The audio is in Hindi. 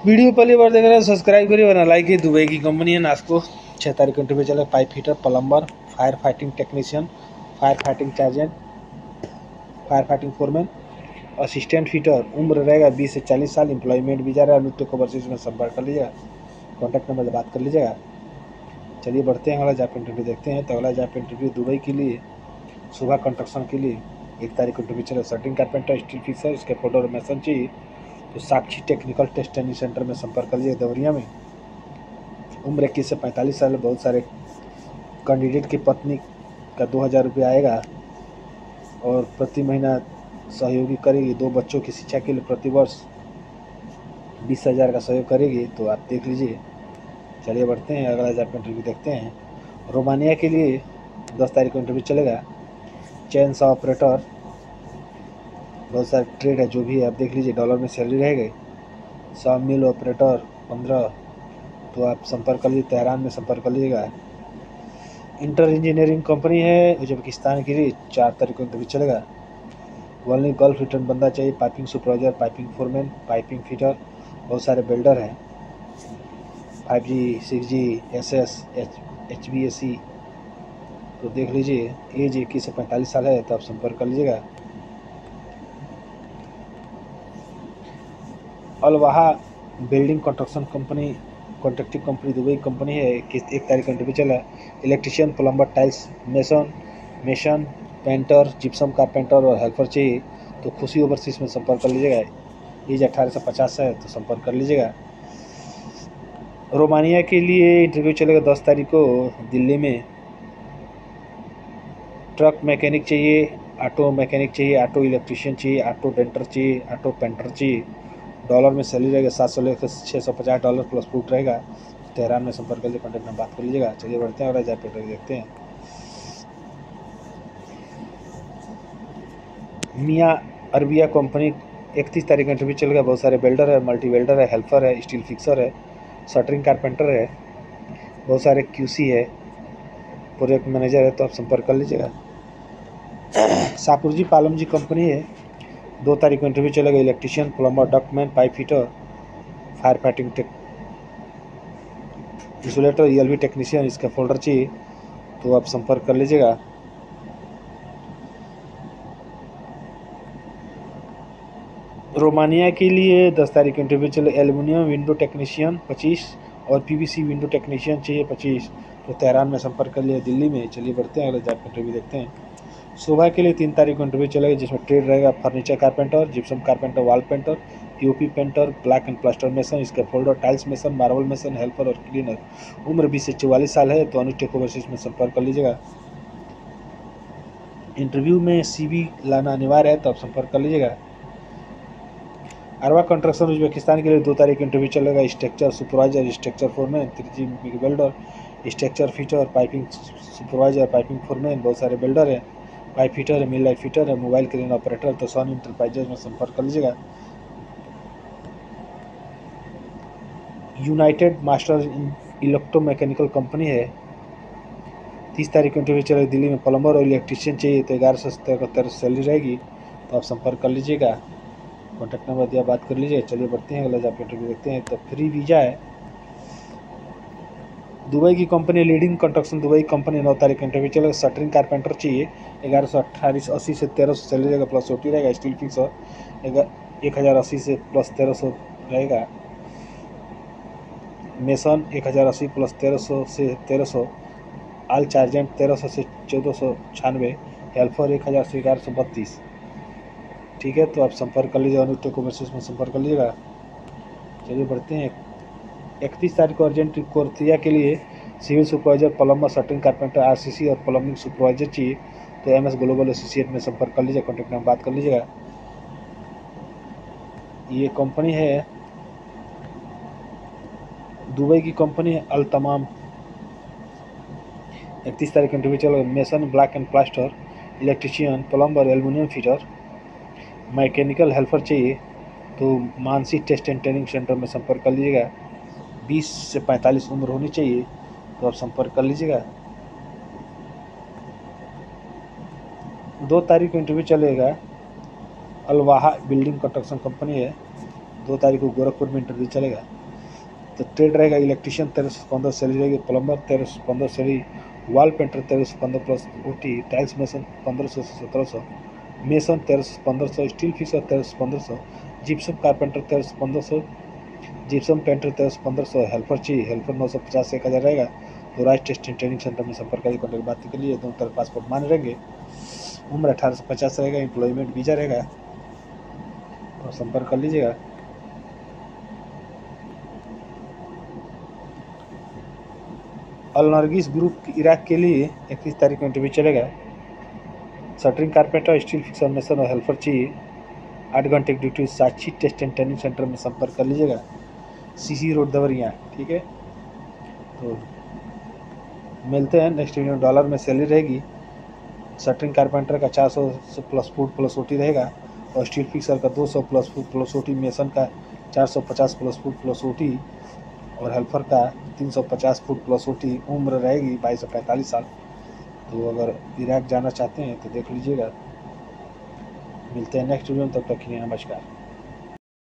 वीडियो पहली बार देख रहे हैं सब्सक्राइब करिए वरना लाइक ही। दुबई की कंपनी है नास्को। 6 तारीख को इंटरव्यू चला। Pipe fitter, plumber, fire fighting technician, fire fighting chargehand, fire fighting foreman, assistant fitter. उम्र रहेगा 20 से 40 साल। एम्प्लॉयमेंट वीजा रहा। अनुत्य को ओवरसीज में संपर्क कर लीजिएगा। कॉन्टैक्ट नंबर से बात कर लीजिएगा। चलिए बढ़ते हैं, अगला जॉब इंटरव्यू देखते हैं। तो अगला जॉब इंटरव्यू दुबई के लिए सुबह कंस्ट्रक्शन के लिए 1 तारीख को इंटरव्यू चला। शटरिंग कारपेंटर, स्टील फिक्सर, इसके फोटो और मैसन चाहिए तो साक्षी टेक्निकल टेस्ट ट्रेनिंग सेंटर में संपर्क कर लीजिए देवरिया में। उम्र 21 से 45 साल। बहुत सारे कैंडिडेट की पत्नी का 2000 रुपये आएगा और प्रति महीना सहयोगी करेगी। 2 बच्चों की शिक्षा के लिए प्रतिवर्ष 20,000 का सहयोग करेगी। तो आप देख लीजिए। चलिए बढ़ते हैं, अगला जॉब इंटरव्यू देखते हैं। रोमानिया के लिए 10 तारीख को इंटरव्यू चलेगा। चेन सा ऑपरेटर, बहुत सारे ट्रेड है जो भी है आप देख लीजिए। डॉलर में सैलरी रहेगी। सा मिल ऑपरेटर 15, तो आप संपर्क कर लीजिए। तेहरान में संपर्क कर लीजिएगा। इंटर इंजीनियरिंग कंपनी है उज्बेकिस्तान के लिए। 4 तारीख को इंटरव्यू चलेगा। वॉल्नी गल्फ रिटर्न बंदा चाहिए। Piping supervisor, piping foreman, piping fitter, बहुत सारे बिल्डर हैं। 5G, 6G, SS, HVAC, तो देख लीजिए। एज 21 से 45 साल है तो आप संपर्क कर लीजिएगा। Alwaha building construction company, contracting company Dubai company है। 1 तारीख का इंटरव्यू चला। Electrician, plumber, tiles mason, painter, gypsum carpenter और हेल्पर चाहिए तो खुशी ओवरसीज में संपर्क कर लीजिएगा। एज 18 से 50 है तो संपर्क कर लीजिएगा। रोमानिया के लिए इंटरव्यू चलेगा 10 तारीख को दिल्ली में। ट्रक मैकेनिक चाहिए, ऑटो मैकेनिक चाहिए, ऑटो इलेक्ट्रिशियन चाहिए, ऑटो डेंटर चाहिए, ऑटो पेंटर चाहिए। डॉलर में सैलरी रहेगा 700 लेकर $650 प्लस फूड रहेगा। तेहरान में संपर्क कर लीजिए, कॉन्टैक्ट में बात कर लीजिएगा। चलिए बढ़ते हैं और जॉब इंटरव्यू देखते हैं। मियाँ अरबिया कंपनी 31 तारीख का इंटरव्यू चलेगा। बहुत सारे बिल्डर है, मल्टी वेल्डर है, हेल्पर है, स्टील फिक्सर है, शटरिंग कारपेंटर है, बहुत सारे QC है, प्रोजेक्ट मैनेजर है तो आप संपर्क कर लीजिएगा। साकुरजी पालम जी कंपनी है। 2 तारीख को इंटरव्यू चलेगा। Electrician, plumber, ductman, pipe fitter, fire fighting insulator, ELV technician, इसका फोल्डर चाहिए तो आप संपर्क कर लीजिएगा। रोमानिया के लिए 10 तारीख को इंटरव्यू चले। एल्युमिनियम विंडो टेक्नीशियन 25 और PVC विंडो टेक्नीशियन चाहिए 25 तो तेहरान में संपर्क कर लिया दिल्ली में। चलिए बढ़ते हैं, अगले जॉब इंटरव्यू देखते हैं। सुबह के लिए 3 तारीख को इंटरव्यू चलेगा जिसमें ट्रेड रहेगा furniture carpenter, gypsum carpenter, wall painter, POP painter, black and plaster mason, इसके folder, tiles mason, marble mason, helper और क्लीनर। उम्र 20 से 44 साल है तो अनुष्ठेय ओवरसीज में संपर्क कर लीजिएगा। इंटरव्यू में CV लाना अनिवार्य है तो आप संपर्क कर लीजिएगा। अरवा कंस्ट्रक्शन उज्बेकिस्तान के लिए 2 तारीख इंटरव्यू चलेगा। Structure supervisor, structure foreman, 3G builder, structure fitter, piping supervisor, piping foreman, बहुत सारे बिल्डर हैं। पाइप फिटर है, मिल लाइट फिटर है, मोबाइल क्रेन ऑपरेटर तो सन इंटरप्राइजेज में संपर्क कर लीजिएगा। यूनाइटेड मास्टर इलेक्ट्रोमैकेनिकल कंपनी है। 30 तारीख को इंटरव्यू चलेगा दिल्ली में। प्लम्बर और इलेक्ट्रिशियन चाहिए तो 1173 सैलरी रहेगी तो आप संपर्क कर लीजिएगा। कॉन्टैक्ट नंबर दिया, बात कर लीजिए। चलिए बढ़ते हैं, अगला जॉब इंटरव्यू देखते हैं। तो फ्री वीज़ा है। दुबई की company leading construction Dubai company 9 तारीख का इंटरव्यू चलेगा। शटरिंग कारपेंटर चाहिए 1180 से 1300 सैलरी रहेगा प्लस OT रहेगा। स्टील फिक्स 1080 से प्लस 1300 रहेगा। मेसन 1080 प्लस 1300 से 1300। आल चार्जेंट 1300 से 1496। हेल्पर 1000 से 1132। ठीक है तो आप संपर्क कर लीजिए। अनुष्ठेय ओवरसीज में संपर्क कर लीजिएगा। चलिए बढ़ते हैं। 31 तारीख को अर्जेंट कोर्तिया के लिए civil supervisor, plumber, shuttering carpenter, RCC और प्लम्बिंग सुपरवाइजर चाहिए तो MS ग्लोबल एसोसिएट में संपर्क कर लीजिए। कॉन्टैक्ट नंबर बात कर लीजिएगा। ये कंपनी है दुबई की कंपनी है अल तमाम। 31 तारीख को इंटरव्यू चलेगा। Mason, black and plaster, electrician, plumber, aluminium fitter, mechanical helper चाहिए तो Mansi test and training centre में संपर्क कर लीजिएगा। 20 से 45 उम्र होनी चाहिए तो आप संपर्क कर लीजिएगा। 2 तारीख को इंटरव्यू चलेगा। अलवाहा बिल्डिंग कंस्ट्रक्शन कंपनी है। 2 तारीख को गोरखपुर में इंटरव्यू चलेगा। तो ट्रेड रहेगा इलेक्ट्रीशियन 1315 सैलरी रहेगी, plumber 1315 salary, wall painter 1315 plus OT, tiles mason 1500 से 1700, mason 1300, steel fixer 1300, gypsum carpenter 1300, gypsum painter 1300, helper चाहिए, हेल्पर 950 से 1000 रहेगा। तो राज टेस्टिंग ट्रेनिंग सेंटर में संपर्क करिए, कॉन्टैक्ट बात के लिए। दोनों तरफ पासपोर्ट मान रहेंगे, उम्र 18 से 50 रहेगा, एम्प्लॉयमेंट वीजा रहेगा, तो संपर्क कर लीजिएगा। अल नरगिस ग्रुप इराक के लिए 31 तारीख को इंटरव्यू चलेगा। Shuttering carpenter, steel fixer, mason और हेल्पर चाहिए, 8 घंटे की duty, Sakshi test and training centre में संपर्क कर लीजिएगा, CC रोड दवरिया। ठीक है, तो मिलते हैं नेक्स्ट वीडियो में। डॉलर में सैलरी रहेगी, शटरिंग कारपेंटर का 400 प्लस फूड प्लस OT रहेगा, और स्टील फिक्सर का 200 plus food plus OT, mason का 450 प्लस फूड प्लस OT, और हेल्पर का 350 फुट प्लस OT। उम्र रहेगी 22 से 45 साल। तो अगर इराक जाना चाहते हैं तो देख लीजिएगा। मिलते हैं नेक्स्ट वीडियो में, तब तक के लिए नमस्कार।